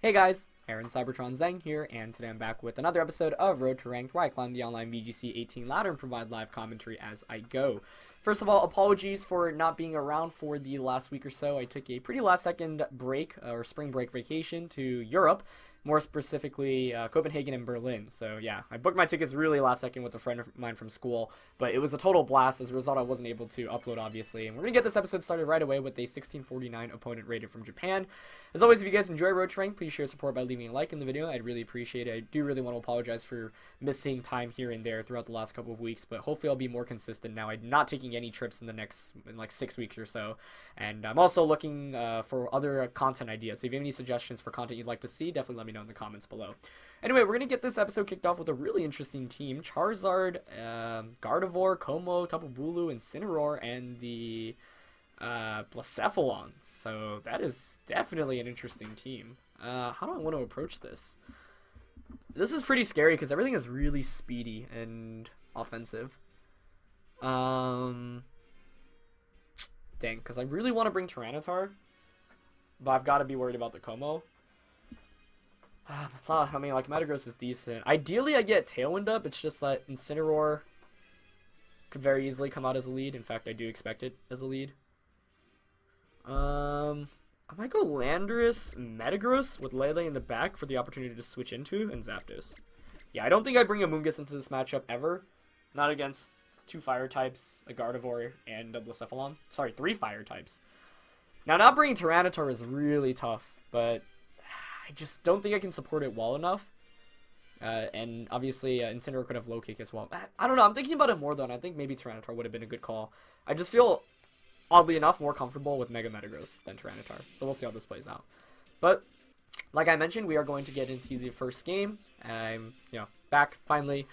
Hey guys, Aaron Cybertron Zeng here, and today I'm back with another episode of Road to Ranked, where I climb the online VGC 18 ladder and provide live commentary as I go. First of all, apologies for not being around for the last week or so. I took a pretty last-second break, or spring break vacation to Europe, more specifically Copenhagen and Berlin. So yeah, I booked my tickets really last second with a friend of mine from school, but it was a total blast. As a result, I wasn't able to upload, obviously. And we're going to get this episode started right away with a 1649 opponent rated from Japan. As always, if you guys enjoy Road to Rank, please share support by leaving a like in the video. I'd really appreciate it. I do really want to apologize for missing time here and there throughout the last couple of weeks, but hopefully I'll be more consistent now. I'm not taking any trips in like 6 weeks or so. And I'm also looking for other content ideas. So if you have any suggestions for content you'd like to see, definitely let me know in the comments below. Anyway, we're going to get this episode kicked off with a really interesting team. Charizard, Gardevoir, Como, Tapu Bulu, Intimiroar, and the Blacephalon. So that is definitely an interesting team. How do I want to approach this? This is pretty scary because everything is really speedy and offensive. Dang, because I really want to bring Tyranitar, but I've got to be worried about the Como. It's not, I mean, like, Metagross is decent. Ideally, I get Tailwind up. It's just that Incineroar could very easily come out as a lead. In fact, I do expect it as a lead. I might go Landorus, Metagross with Lele in the back for the opportunity to switch into, and Zapdos. Yeah, I don't think I'd bring a Moongus into this matchup ever. Not against two fire types, a Gardevoir, and a Blacephalon. Sorry, 3 fire types. Now, not bringing Tyranitar is really tough, but I just don't think I can support it well enough. And obviously, Incineroar could have low kick as well. I don't know, I'm thinking about it more though, and I think maybe Tyranitar would have been a good call. I just feel, oddly enough, more comfortable with Mega Metagross than Tyranitar. So we'll see how this plays out. But, like I mentioned, we are going to get into the first game. I'm, back finally.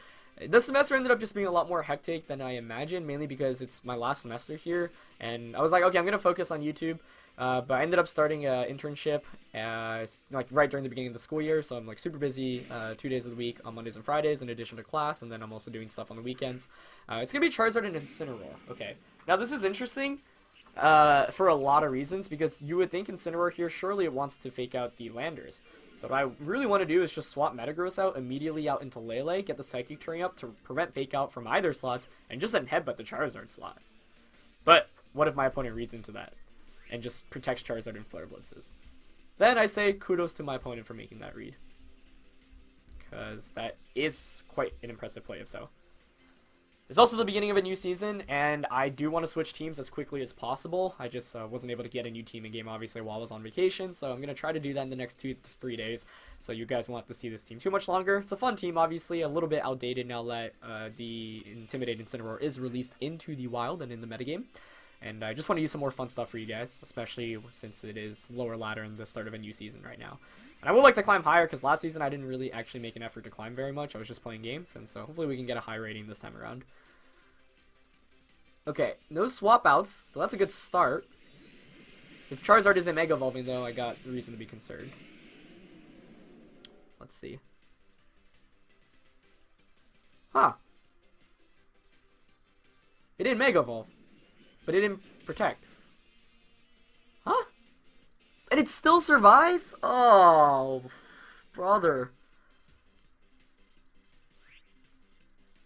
This semester ended up just being a lot more hectic than I imagined, mainly because it's my last semester here. And I was like, okay, I'm going to focus on YouTube. But I ended up starting an internship like right during the beginning of the school year, so I'm like super busy 2 days of the week on Mondays and Fridays in addition to class, and then I'm also doing stuff on the weekends. It's gonna be Charizard and Incineroar. Okay, now this is interesting for a lot of reasons, because you would think Incineroar here surely it wants to fake out the Landers. So what I really want to do is just swap Metagross out immediately out into Lele, get the Psychic turning up to prevent fake out from either slots, and just then headbutt the Charizard slot. But what if my opponent reads into that and just protects Charizard and Flare Blitzes? Then I say kudos to my opponent for making that read, because that is quite an impressive play if so. It's also the beginning of a new season, and I do want to switch teams as quickly as possible. I just wasn't able to get a new team in game, obviously, while I was on vacation, so I'm going to try to do that in the next 2 to 3 days, so you guys won't have to see this team too much longer. It's a fun team, obviously, a little bit outdated now that the Intimidate Incineroar is released into the wild and in the metagame. And I just want to use some more fun stuff for you guys, especially since it is lower ladder in the start of a new season right now. And I would like to climb higher, because last season I didn't really actually make an effort to climb very much. I was just playing games, and so hopefully we can get a high rating this time around. Okay, no swap outs, so that's a good start. If Charizard isn't Mega Evolving, though, I got reason to be concerned. Let's see. Huh. It didn't Mega Evolve, but it didn't protect. Huh? And it still survives? Oh, brother.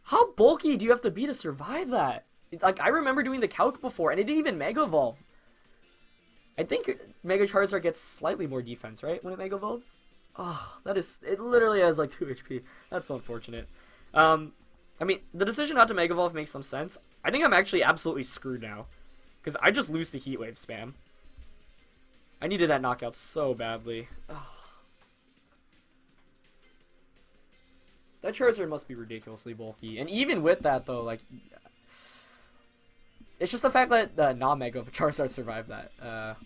How bulky do you have to be to survive that? Like, I remember doing the calc before, and it didn't even Mega Evolve. I think Mega Charizard gets slightly more defense, right, when it Mega Evolves? Oh, that is... It literally has, like, 2 HP. That's so unfortunate. I mean, the decision not to Mega Evolve makes some sense. I think I'm actually absolutely screwed now, because I just lose to Heat Wave spam. I needed that knockout so badly. Oh. That Charizard must be ridiculously bulky. And even with that, though, like... It's just the fact that the non-Mega Charizard survived that.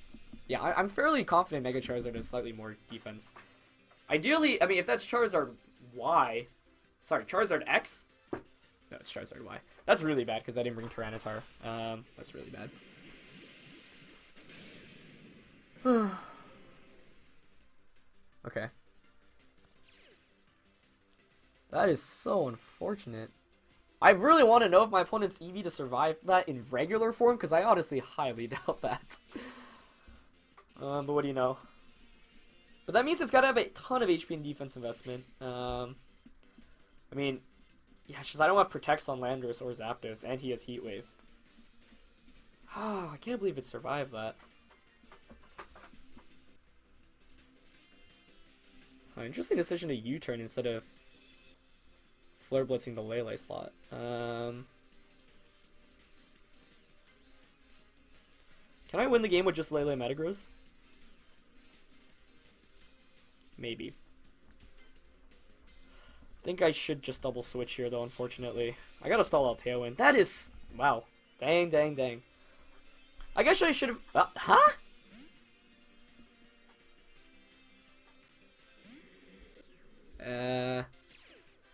Yeah, I'm fairly confident Mega Charizard has slightly more defense. Ideally, I mean, if that's Charizard Y... Sorry, Charizard X? No, it's Charizard Y. That's really bad, because I didn't bring Tyranitar. That's really bad. Okay. That is so unfortunate. I really want to know if my opponent's Eevee to survive that in regular form, because I honestly highly doubt that. But what do you know? But that means it's got to have a ton of HP and defense investment. I mean, yeah, it's just I don't have Protects on Landorus or Zapdos, and he has Heat Wave. Oh, I can't believe it survived that. Interesting decision to U-turn instead of Flare Blitzing the Lele slot. Can I win the game with just Lele Metagross? Maybe. I think I should just double switch here though, unfortunately. I gotta stall out Tailwind. That is... wow. Dang, dang, dang. I guess I should have... huh?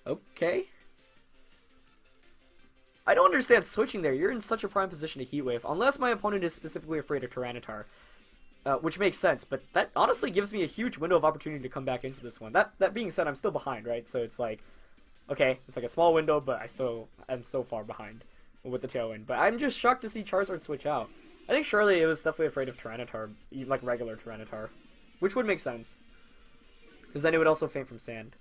Okay. I don't understand switching there. You're in such a prime position to Heat Wave. Unless my opponent is specifically afraid of Tyranitar. Which makes sense, but that honestly gives me a huge window of opportunity to come back into this one. That being said, I'm still behind, right? So it's like, okay, it's like a small window, but I'm so far behind with the Tailwind. But I'm just shocked to see Charizard switch out. I think surely it was definitely afraid of Tyranitar, like regular Tyranitar, which would make sense. Because then it would also faint from Sand.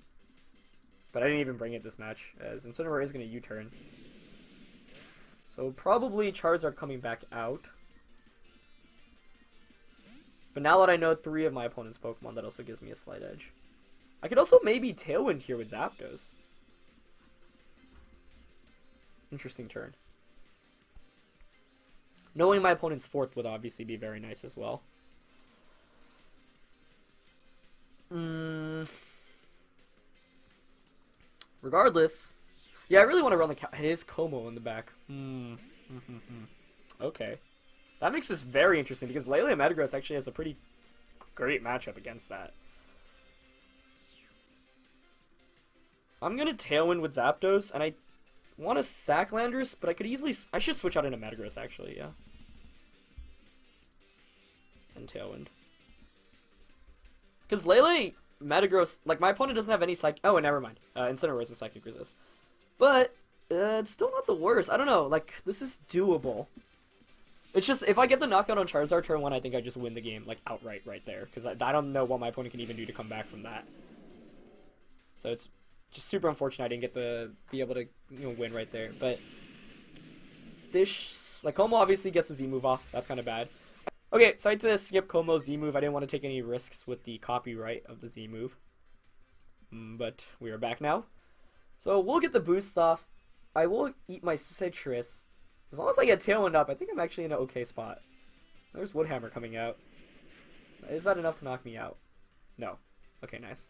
But I didn't even bring it this match, as Intimiroar is going to U-turn. So probably Charizard coming back out. But now that I know 3 of my opponent's Pokemon, that also gives me a slight edge. I could also maybe Tailwind here with Zapdos. Interesting turn. Knowing my opponent's 4th would obviously be very nice as well. Regardless, yeah, I really want to run the it is Como in the back. Okay. That makes this very interesting because Lele Metagross actually has a pretty great matchup against that. I'm going to Tailwind with Zapdos, and I want to sack Landorus, but I could easily... I should switch out into Metagross, actually, yeah. And Tailwind. Because Lele Metagross... like, my opponent doesn't have any Psychic... oh, never mind. Incineroar is a Psychic Resist. But, it's still not the worst. I don't know, like, this is doable. It's just, if I get the knockout on Charizard turn 1, I think I just win the game, like, outright right there. Because I don't know what my opponent can even do to come back from that. So it's just super unfortunate I didn't get be able to, win right there. But this, like, Como obviously gets the Z move off. That's kind of bad. Okay, so I had to skip Como's Z move. I didn't want to take any risks with the copyright of the Z move. But we are back now. So we'll get the boost off. I will eat my Citrus. As long as I get Tailwind up, I think I'm actually in an okay spot. There's Woodhammer coming out. Is that enough to knock me out? No. Okay, nice.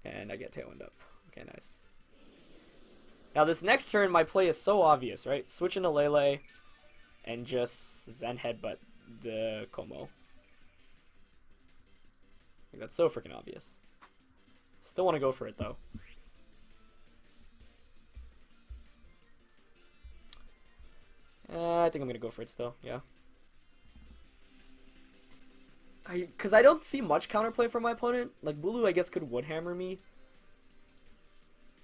And I get Tailwind up. Okay, nice. Now this next turn, my play is so obvious, right? Switch into Lele and just Zen Headbutt the Como. Like, that's so freaking obvious. Still want to go for it, though. I think I'm going to go for it still, yeah. Because I don't see much counterplay from my opponent. Like, Bulu, I guess, could Woodhammer me.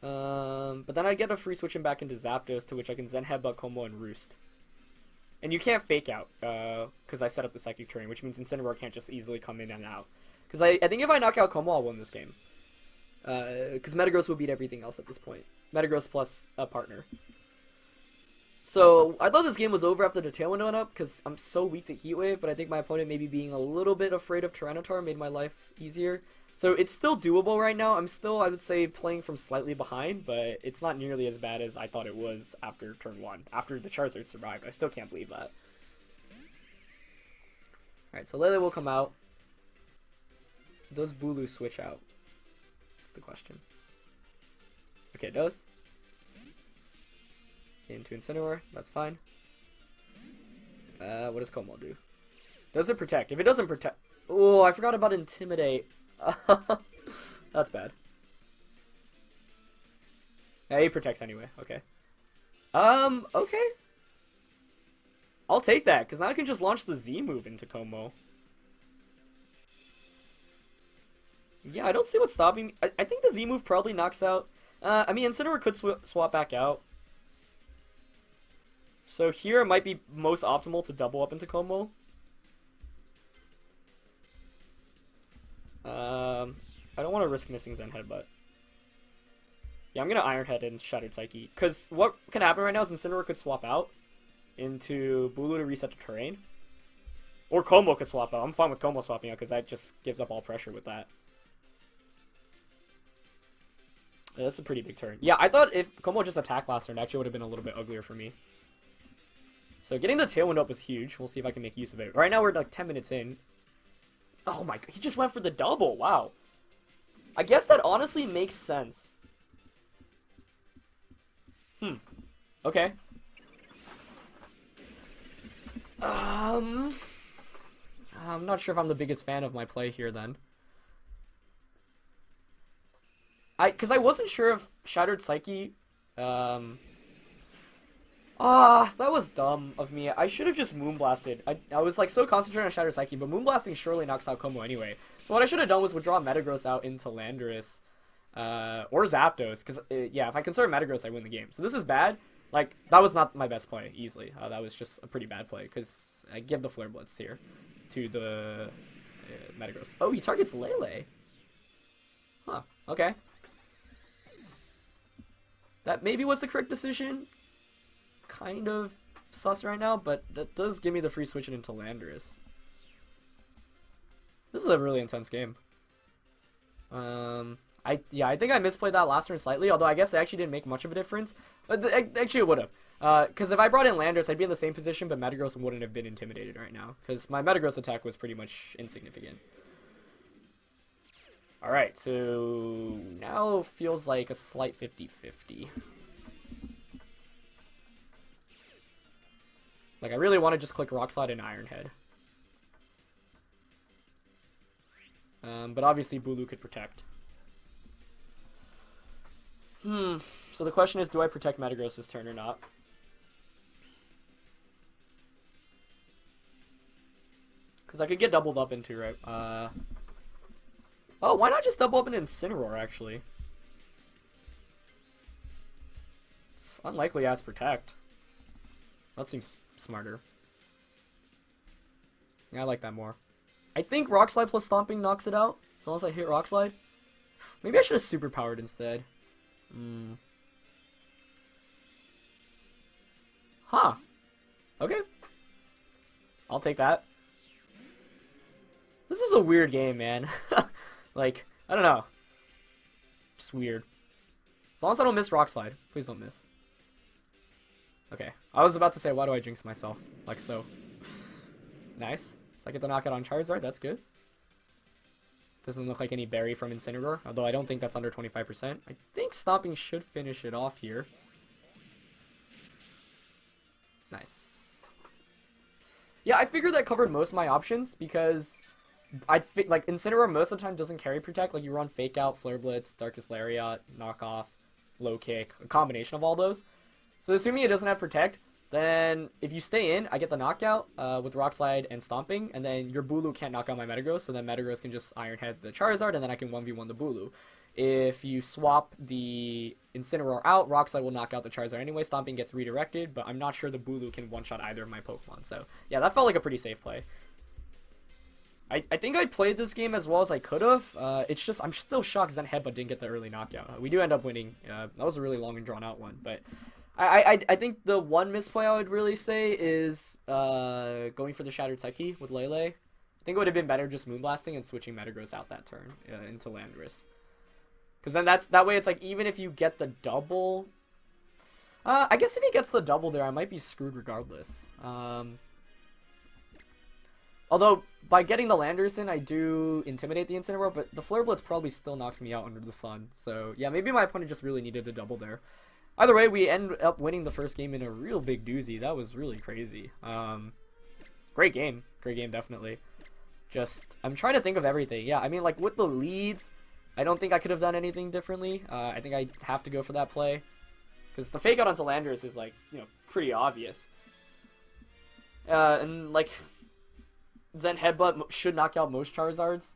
But then I'd get a free switch him back into Zapdos, to which I can Zen Headbutt, Como, and Roost. And you can't Fake Out, because I set up the Psychic Terrain, which means Incineroar can't just easily come in and out. Because I think if I knock out Como, I'll win this game. Because Metagross will beat everything else at this point. Metagross plus a partner. So, I thought this game was over after the Tailwind went up, because I'm so weak to Heat Wave, but I think my opponent maybe being a little bit afraid of Tyranitar made my life easier. So, it's still doable right now. I'm still, I would say, playing from slightly behind, but it's not nearly as bad as I thought it was after turn 1. After the Charizard survived. I still can't believe that. Alright, so Lele will come out. Does Bulu switch out? That's the question. Okay, it does. Into Incineroar, that's fine. What does Como do? Does it protect? If it doesn't protect... oh, I forgot about Intimidate. That's bad. Yeah, he protects anyway, okay. Okay. I'll take that, because now I can just launch the Z move into Como. Yeah, I don't see what's stopping me. I think the Z move probably knocks out... I mean, Incineroar could swap back out. So here it might be most optimal to double up into Como. I don't want to risk missing Zen Headbutt. Yeah, I'm gonna Iron Head and Shattered Psyche. Because what can happen right now is Incineroar could swap out into Bulu to reset the terrain. Or Como could swap out. I'm fine with Como swapping out because that just gives up all pressure with that. Yeah, that's a pretty big turn. Yeah, I thought if Como just attacked last turn, it actually would have been a little bit uglier for me. So getting the Tailwind up was huge. We'll see if I can make use of it. Right now we're like 10 minutes in. Oh my god, he just went for the double. Wow. I guess that honestly makes sense. Okay. I'm not sure if I'm the biggest fan of my play here then. Because I wasn't sure if Shattered Psyche, that was dumb of me. I should have just Moonblasted. I was like so concentrated on Shattered Psyche, but Moonblasting surely knocks out Como anyway. So what I should have done was withdraw Metagross out into Landorus, or Zapdos, because, yeah, if I conserve Metagross, I win the game. So this is bad. Like, that was not my best play, easily. That was just a pretty bad play, because I give the Flare Blitz here to the Metagross. Oh, he targets Lele. Huh, okay. That maybe was the correct decision. Kind of sus right now, but that does give me the free switching into Landorus. This is a really intense game. I think I misplayed that last turn slightly, although I guess it actually didn't make much of a difference. Actually, it would have. Because if I brought in Landorus, I'd be in the same position, but Metagross wouldn't have been intimidated right now. Because my Metagross attack was pretty much insignificant. Alright, so now feels like a slight 50-50. Like, I really want to just click Rock Slide and Iron Head. But obviously Bulu could protect. So the question is, do I protect Metagross this turn or not? Because I could get doubled up into, right? Oh, why not just double up an Incineroar, actually? It's unlikely as protect. That seems smarter. Yeah, I like that more. I think Rock Slide plus Stomping knocks it out, as long as I hit Rock Slide. Maybe I should have Superpowered instead. Huh. Okay. I'll take that. This is a weird game, man. Like, I don't know. Just weird. As long as I don't miss Rock Slide. Please don't miss. Okay. I was about to say, why do I jinx myself? Like so. Nice. So I get the knockout on Charizard. That's good. Doesn't look like any berry from Incineroar, although I don't think that's under 25%. I think Stomping should finish it off here. Nice. Yeah, I figured that covered most of my options because like Incineroar most of the time doesn't carry Protect. Like you run Fake Out, Flare Blitz, Darkest Lariat, Knock Off, Low Kick, a combination of all those. So assuming it doesn't have Protect, then if you stay in, I get the knockout with Rock Slide and Stomping, and then your Bulu can't knock out my Metagross, so then Metagross can just Iron Head the Charizard, and then I can 1v1 the Bulu. If you swap the Incineroar out, Rock Slide will knock out the Charizard anyway, Stomping gets redirected, but I'm not sure the Bulu can one-shot either of my Pokemon, so yeah, that felt like a pretty safe play. I think I played this game as well as I could have. It's just, I'm still shocked Zen Headbutt didn't get the early knockout. We do end up winning. That was a really long and drawn-out one, but I think the one misplay I would really say is going for the Shattered Psyche with Lele. I think it would have been better just Moonblasting and switching Metagross out that turn into Landorus. Because then that way it's like, even if you get the double... I guess if he gets the double there, I might be screwed regardless. Although, by getting the Landorus in, I do intimidate the Incineroar, but the Flare Blitz probably still knocks me out under the sun. So, yeah, maybe my opponent just really needed the double there. Either way, we end up winning the first game in a real big doozy. That was really crazy. Great game. Great game, definitely. Just, I'm trying to think of everything. Yeah, I mean, like, with the leads, I don't think I could have done anything differently. I think I have to go for that play. Because the Fake Out onto Landorus is, like, you know, pretty obvious. And, like, Zen Headbutt should knock out most Charizards.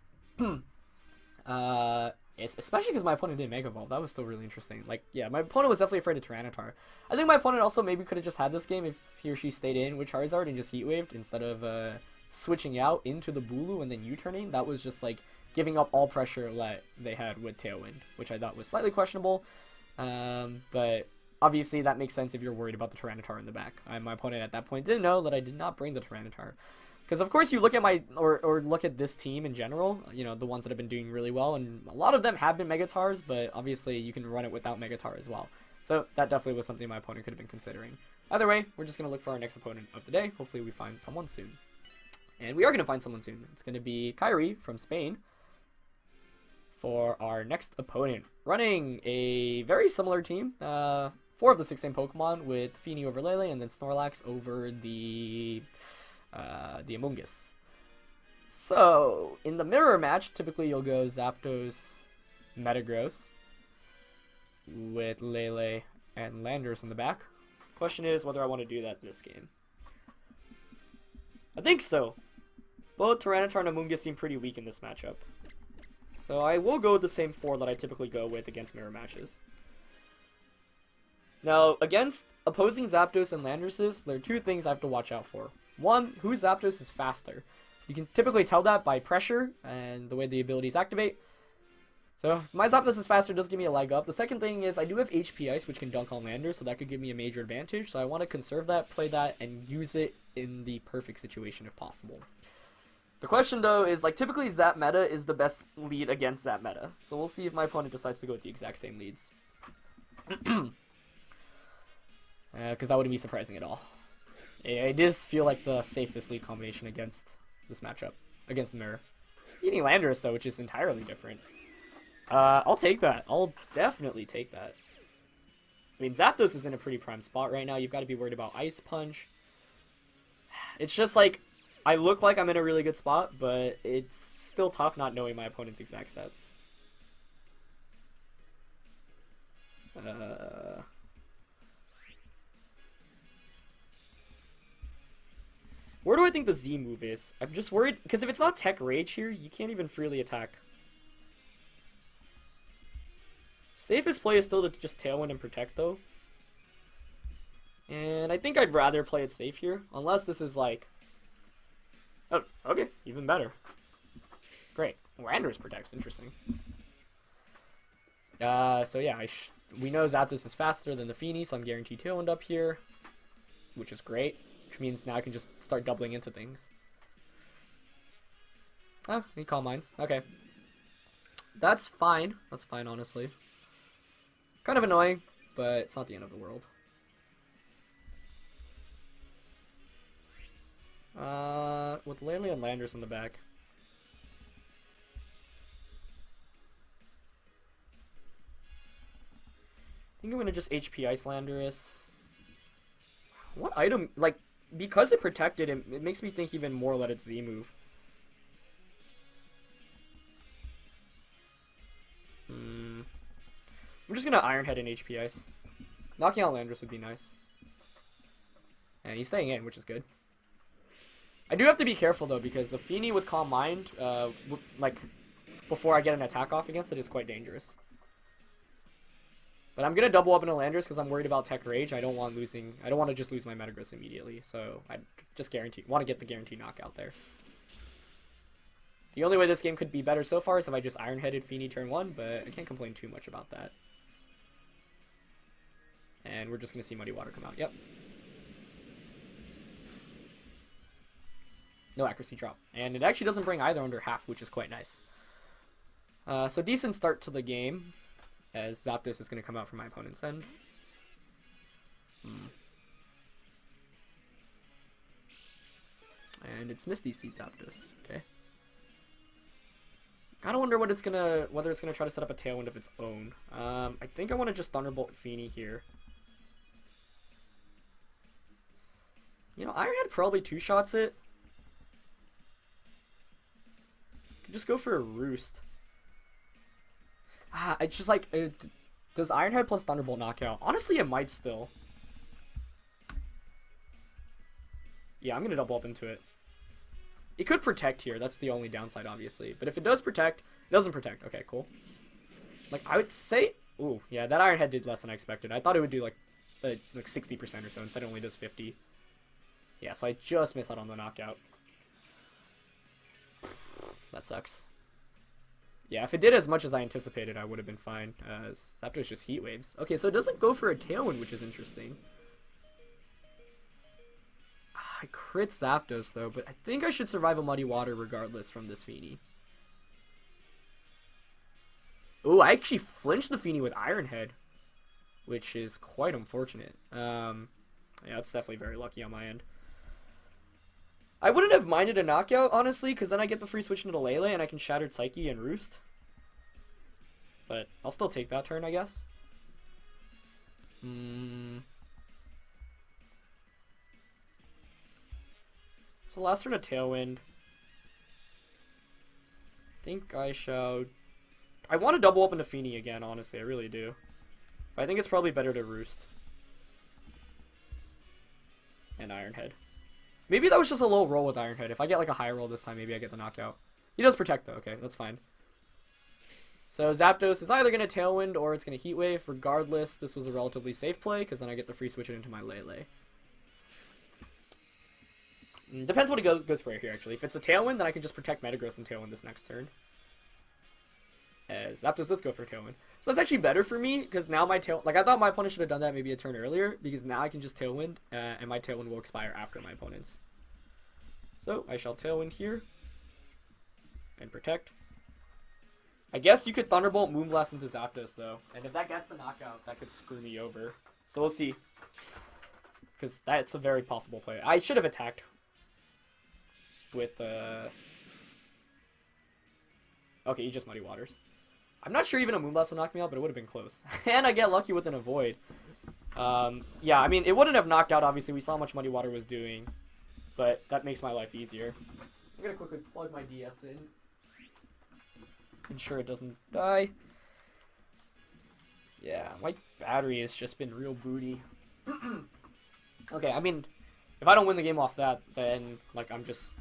Especially because my opponent didn't Mega Evolve. That was still really interesting. Like, yeah, my opponent was definitely afraid of Tyranitar. I think my opponent also maybe could have just had this game if he or she stayed in with Charizard and just Heat Waved instead of switching out into the Bulu and then U-turning. That was just, like, giving up all pressure that they had with Tailwind, which I thought was slightly questionable. But obviously that makes sense if you're worried about the Tyranitar in the back. My opponent at that point didn't know that I did not bring the Tyranitar. Because of course you look at or look at this team in general, you know, the ones that have been doing really well, and a lot of them have been Megatars, but obviously you can run it without Megatar as well. So that definitely was something my opponent could have been considering. Either way, we're just going to look for our next opponent of the day. Hopefully we find someone soon. And we are going to find someone soon. It's going to be Kyrie from Spain for our next opponent. Running a very similar team. 4 of the 6 same Pokemon with Feeny over Lele and then Snorlax over the Amoonguss. So, in the mirror match, typically you'll go Zapdos, Metagross with Lele and Landorus in the back. Question is whether I want to do that this game. I think so. Both Tyranitar and Amoonguss seem pretty weak in this matchup. So I will go with the same 4 that I typically go with against mirror matches. Now, against opposing Zapdos and Landorus, there are 2 things I have to watch out for. One, whose Zapdos is faster. You can typically tell that by pressure and the way the abilities activate. So if my Zapdos is faster, it does give me a leg up. The second thing is I do have HP Ice, which can dunk on Landorus, so that could give me a major advantage. So I want to conserve that, play that, and use it in the perfect situation if possible. The question, though, is, like, typically Zap Meta is the best lead against Zap Meta. So we'll see if my opponent decides to go with the exact same leads. Because that wouldn't be surprising at all. It does feel like the safest lead combination against this matchup. Against the mirror. Eating Landorus, though, which is entirely different. I'll take that. I'll definitely take that. I mean, Zapdos is in a pretty prime spot right now. You've got to be worried about Ice Punch. It's just like, I look like I'm in a really good spot, but it's still tough not knowing my opponent's exact sets. Where do I think the Z move is? I'm just worried, because if it's not Tech Rage here, you can't even freely attack. Safest play is still to just Tailwind and Protect, though. And I think I'd rather play it safe here, unless this is like... Oh, okay, even better. Great. Landorus protects, interesting. So yeah, we know Zapdos is faster than the Feeny, so I'm guaranteed Tailwind up here, which is great. Which means now I can just start doubling into things. Oh, he Calm Minds. Okay. That's fine. That's fine, honestly. Kind of annoying, but it's not the end of the world. With Lele and Landorus in the back. I think I'm gonna just HP Ice Landorus. What item, like, because it protected him, it makes me think even more that it's Z move. I'm just gonna Iron Head and HP Ice. Knocking out Landorus would be nice. And he's staying in, which is good. I do have to be careful, though, because the Feeny with Calm Mind, like, before I get an attack off against it, is quite dangerous. But I'm going to double up into Landorus because I'm worried about Tech Rage. I don't want to just lose my Metagross immediately, so I just want to get the guaranteed knockout there. The only way this game could be better so far is if I just Iron-Headed Feeny turn 1, but I can't complain too much about that. And we're just going to see Muddy Water come out. Yep. No accuracy drop. And it actually doesn't bring either under half, which is quite nice. So decent start to the game, as Zapdos is going to come out from my opponent's end. And it's Misty Seed Zapdos. Okay. Gotta wonder whether it's gonna try to set up a Tailwind of its own. I think I want to just Thunderbolt Feeny here. You know, Ironhead probably two-shots it. Could just go for a Roost. It's just like, does Ironhead plus Thunderbolt knock out? Honestly, it might still. Yeah, I'm gonna double up into it. It could protect here. That's the only downside, obviously. But if it does protect, it doesn't protect. Okay, cool. Like, I would say... Ooh, yeah, that Ironhead did less than I expected. I thought it would do, like 60% or so. Instead, it only does 50. Yeah, so I just missed out on the knockout. That sucks. Yeah, if it did as much as I anticipated, I would have been fine. Zapdos just Heat Waves. Okay, so it doesn't go for a Tailwind, which is interesting. I crit Zapdos, though, but I think I should survive a Muddy Water regardless from this Feeny. Ooh, I actually flinched the Feeny with Iron Head, which is quite unfortunate. Yeah, that's definitely very lucky on my end. I wouldn't have minded a knockout, honestly, because then I get the free switch into Lele and I can Shattered Psyche and Roost. But I'll still take that turn, I guess. So last turn a Tailwind. I think I shall... I want to double up into Feeny again, honestly, I really do. But I think it's probably better to Roost. And Iron Head. Maybe that was just a low roll with Iron Head. If I get like a high roll this time, maybe I get the knockout. He does protect though, okay, that's fine. So Zapdos is either going to Tailwind or it's going to Heat Wave. Regardless, this was a relatively safe play because then I get the free switch it into my Lele. Depends what he goes for here, actually. If it's a Tailwind, then I can just protect Metagross and Tailwind this next turn. As Zapdos does go for a Tailwind. So that's actually better for me, because now my Tail... Like, I thought my opponent should have done that maybe a turn earlier, because now I can just Tailwind, and my Tailwind will expire after my opponent's. So, I shall Tailwind here. And protect. I guess you could Thunderbolt Moonblast into Zapdos, though. And if that gets the knockout, that could screw me over. So we'll see. Because that's a very possible play. I should have attacked with... Okay, he just Muddy Waters. I'm not sure even a Moonblast would knock me out, but it would have been close. And I get lucky with an Avoid. Yeah, I mean, it wouldn't have knocked out, obviously. We saw how much Muddy Water was doing. But that makes my life easier. I'm going to quickly plug my DS in. Ensure it doesn't die. Yeah, my battery has just been real booty. Okay, I mean, if I don't win the game off that, then, like, I'm just...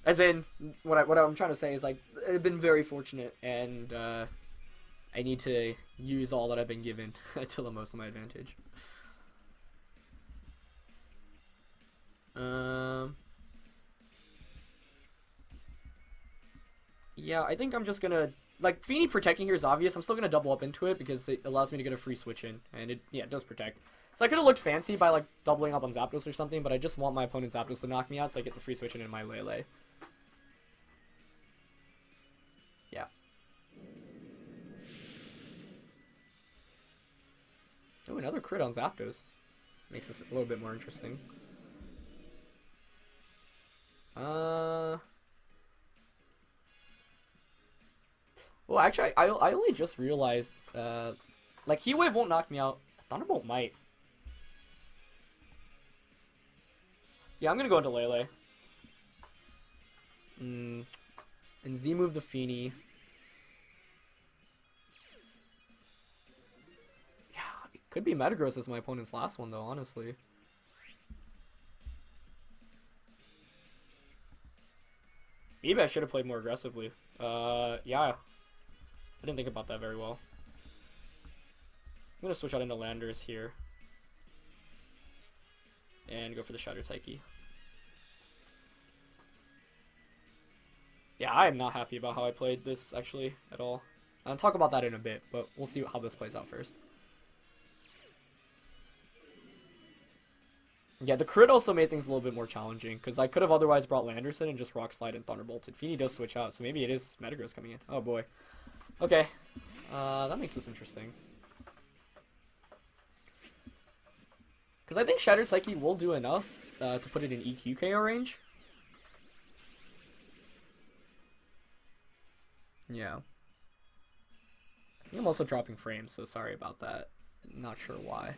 As in, what I'm trying to say is, like, I've been very fortunate, and I need to use all that I've been given to the most of my advantage. Yeah, I think I'm just gonna... Like, Feeny protecting here is obvious. I'm still gonna double up into it because it allows me to get a free switch in, and it does protect. So I could have looked fancy by, like, doubling up on Zapdos or something, but I just want my opponent's Zapdos to knock me out so I get the free switch in my Lele. Yeah. Oh, another crit on Zapdos. Makes this a little bit more interesting. Well, actually, I only just realized, like, Heat Wave won't knock me out. Thunderbolt might. Yeah, I'm gonna go into Lele. And Z-move the Feeny. Yeah, it could be Metagross as my opponent's last one, though, honestly. Maybe I should have played more aggressively. Yeah. I didn't think about that very well. I'm gonna switch out into Landorus here. And go for the Shattered Psyche. Yeah, I am not happy about how I played this, actually, at all. I'll talk about that in a bit, but we'll see how this plays out first. Yeah, the crit also made things a little bit more challenging, because I could have otherwise brought Landorus in and just Rock Slide and Thunderbolted. Feeny does switch out, so maybe it is Metagross coming in. Oh boy. Okay. That makes this interesting. Because I think Shattered Psyche will do enough to put it in EQ KO range. Yeah. I think I'm also dropping frames, so sorry about that. Not sure why.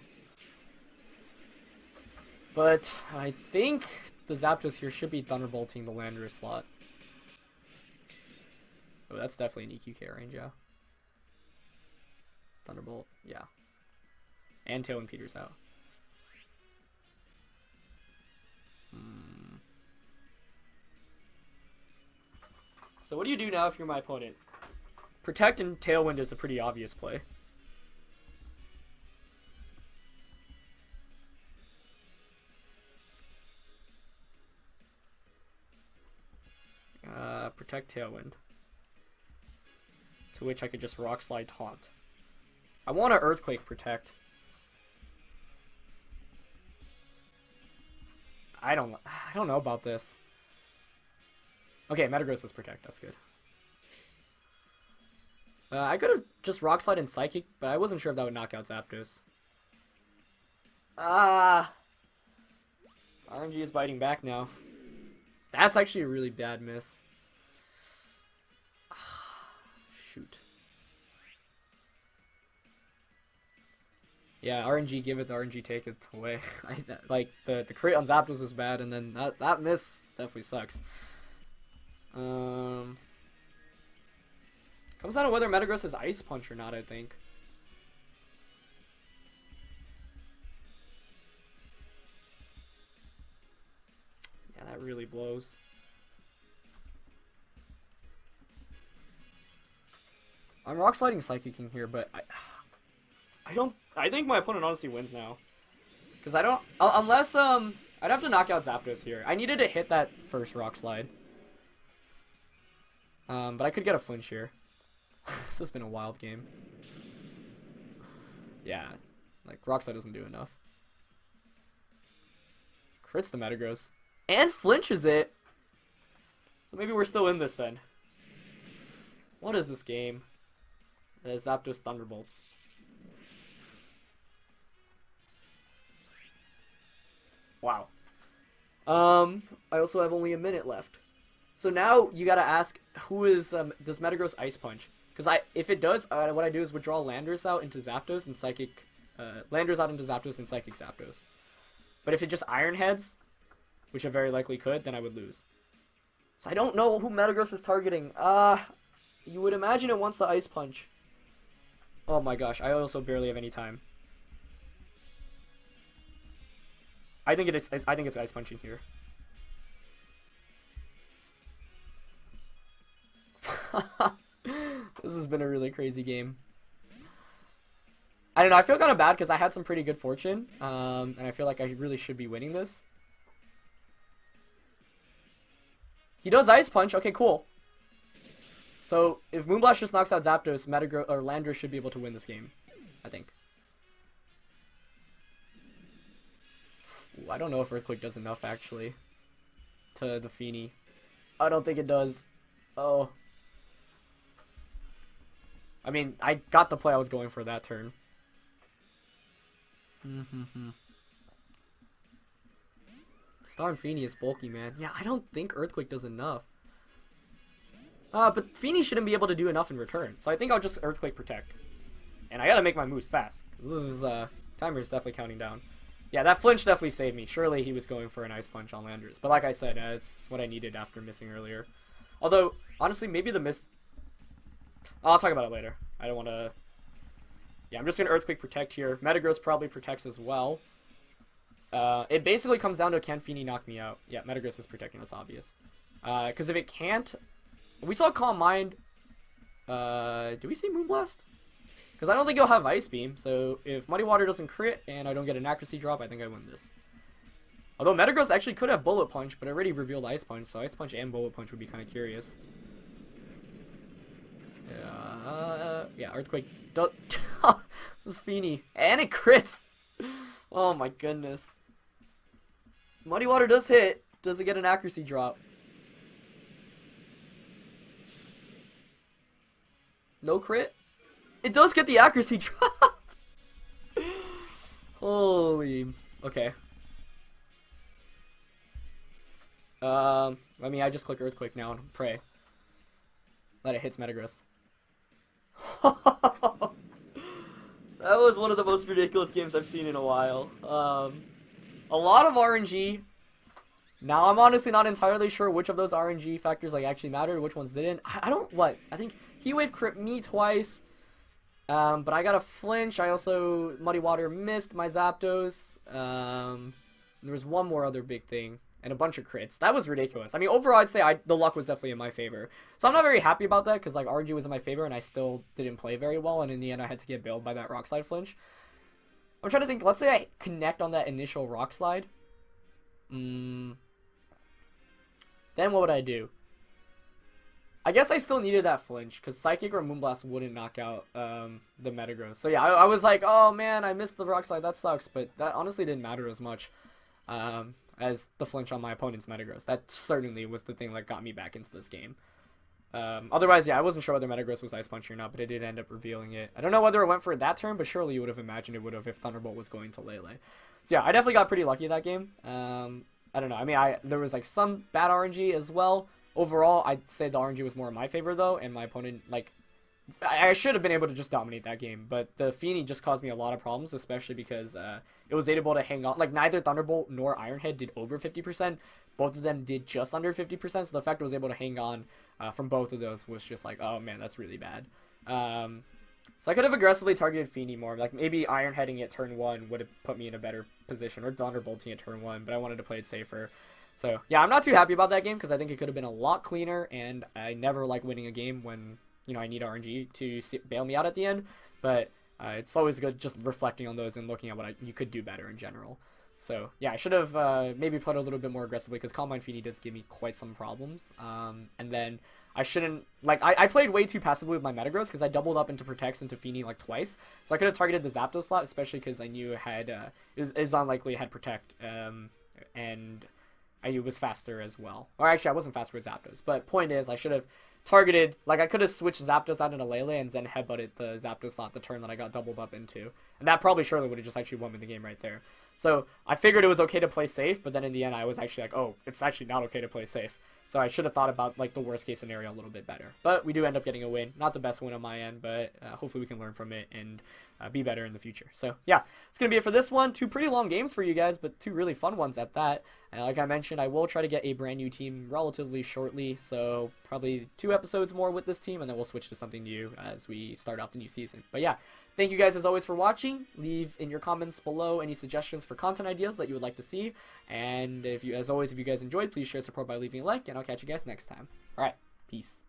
But I think the Zapdos here should be Thunderbolting the Landorus slot. Oh, that's definitely an EQK range, yeah. Thunderbolt, yeah. And Tailwind Peters out. So what do you do now if you're my opponent? Protect and Tailwind is a pretty obvious play. Protect Tailwind. To which I could just Rock Slide Taunt. I want to Earthquake Protect. I don't know about this. Okay, Metagross is Protect. That's good. I could have just Rock Slide and Psychic, but I wasn't sure if that would knock out Zapdos. RNG is biting back now. That's actually a really bad miss. Shoot. Yeah, RNG give it, RNG take it away. Like, the crit on Zapdos was bad, and then that miss definitely sucks. Comes down to whether Metagross is Ice Punch or not, I think. Yeah, that really blows. I'm Rock Sliding Psychic King here, but I think my opponent honestly wins now. Because I don't... Unless, I'd have to knock out Zapdos here. I needed to hit that first Rock Slide. But I could get a flinch here. This has been a wild game. Yeah. Like, Rock Slide doesn't do enough. Crits the Metagross. And flinches it! So maybe we're still in this then. What is this game? Zapdos Thunderbolts. Wow. I also have only a minute left. So now you gotta ask, who is, does Metagross Ice Punch? Because if it does, what I do is withdraw Landorus out into Zapdos and Psychic, Landorus out into Zapdos and Psychic Zapdos. But if it just Iron Heads, which it very likely could, then I would lose. So I don't know who Metagross is targeting. You would imagine it wants the Ice Punch. Oh my gosh, I also barely have any time. I think it's Ice Punching here. This has been a really crazy game. I don't know, I feel kind of bad because I had some pretty good fortune. And I feel like I really should be winning this. He does Ice Punch. Okay, cool. So, if Moonblast just knocks out Zapdos, Metagross or Landorus should be able to win this game. I think. Ooh, I don't know if Earthquake does enough, actually. To the Feeny. I don't think it does. Oh. I mean, I got the play I was going for that turn. Star and Feeny is bulky, man. Yeah, I don't think Earthquake does enough. But Feeny shouldn't be able to do enough in return. So I think I'll just Earthquake Protect. And I gotta make my moves fast. This is, timer is definitely counting down. Yeah, that flinch definitely saved me. Surely he was going for an Ice Punch on Landorus. But like I said, it's what I needed after missing earlier. Although, honestly, maybe the miss... I'll talk about it later. I don't want to... Yeah, I'm just going to Earthquake Protect here. Metagross probably protects as well. It basically comes down to, can Feeny knock me out? Yeah, Metagross is protecting, that's obvious. Because if it can't... We saw Calm Mind. Do we see Moonblast? Because I don't think he'll have Ice Beam. So if Muddy Water doesn't crit and I don't get an accuracy drop, I think I win this. Although Metagross actually could have Bullet Punch, but I already revealed Ice Punch. So Ice Punch and Bullet Punch would be kind of curious. Yeah, Earthquake. This is Feeny. And it crits. Oh my goodness. Muddy Water does hit. Does it get an accuracy drop? No crit? It does get the accuracy drop. Holy. Okay. I mean, I just click Earthquake now and pray that it hits Metagross. That was one of the most ridiculous games I've seen in a while. A lot of RNG. Now, I'm honestly not entirely sure which of those RNG factors like actually mattered, which ones didn't. I don't, what? I think Heat Wave crit me twice. But I got a flinch. I also, Muddy Water missed my Zapdos. There was one more other big thing. And a bunch of crits. That was ridiculous. I mean, overall, I'd say the luck was definitely in my favor. So I'm not very happy about that, because like RNG was in my favor, and I still didn't play very well, and in the end, I had to get bailed by that Rock Slide flinch. I'm trying to think, let's say I connect on that initial Rock Slide. Then what would I do? I guess I still needed that flinch because Psychic or Moonblast wouldn't knock out the Metagross. So yeah, I was like, oh man, I missed the Rock Slide. That sucks. But that honestly didn't matter as much as the flinch on my opponent's Metagross. That certainly was the thing that got me back into this game. Otherwise, yeah, I wasn't sure whether Metagross was Ice Punch or not, but it did end up revealing it. I don't know whether it went for that turn, but surely you would have imagined it would have if Thunderbolt was going to Lele. So yeah, I definitely got pretty lucky that game. I don't know. I mean, there was like some bad RNG as well. Overall, I'd say the RNG was more in my favor, though, and my opponent, like, I should have been able to just dominate that game, but the Feeny just caused me a lot of problems, especially because it was able to hang on. Like, neither Thunderbolt nor Ironhead did over 50%. Both of them did just under 50%, so the fact it was able to hang on from both of those was just like, oh, man, that's really bad. So I could have aggressively targeted Feeny more. Like, maybe Ironheading it turn 1 would have put me in a better position, or Thunderbolting it turn 1, but I wanted to play it safer. So, yeah, I'm not too happy about that game because I think it could have been a lot cleaner, and I never like winning a game when, you know, I need RNG to bail me out at the end. But it's always good just reflecting on those and looking at what you could do better in general. So, yeah, I should have maybe played a little bit more aggressively because Calm Mind Feeny does give me quite some problems. And then I shouldn't, like, I played way too passively with my Metagross because I doubled up into Protects into Feeny, like, twice. So I could have targeted the Zapdos slot, especially because I knew it had, it was unlikely it had Protect, and it was faster as well. Or actually, I wasn't faster with Zapdos. But point is, I should have targeted, like, I could have switched Zapdos out into Lele and then headbutted the Zapdos slot the turn that I got doubled up into. And that probably surely would have just actually won me the game right there. So I figured it was okay to play safe, but then in the end, I was actually like, oh, it's actually not okay to play safe. So I should have thought about, like, the worst case scenario a little bit better. But we do end up getting a win. Not the best win on my end, but hopefully we can learn from it and be better in the future. So yeah, it's going to be it for this one. 2 pretty long games for you guys, but 2 really fun ones at that. And like I mentioned, I will try to get a brand new team relatively shortly. So probably 2 episodes more with this team, and then we'll switch to something new as we start off the new season. But yeah, thank you guys as always for watching. Leave in your comments below any suggestions for content ideas that you would like to see. And as always, if you guys enjoyed, please share support by leaving a like, and I'll catch you guys next time. All right, peace.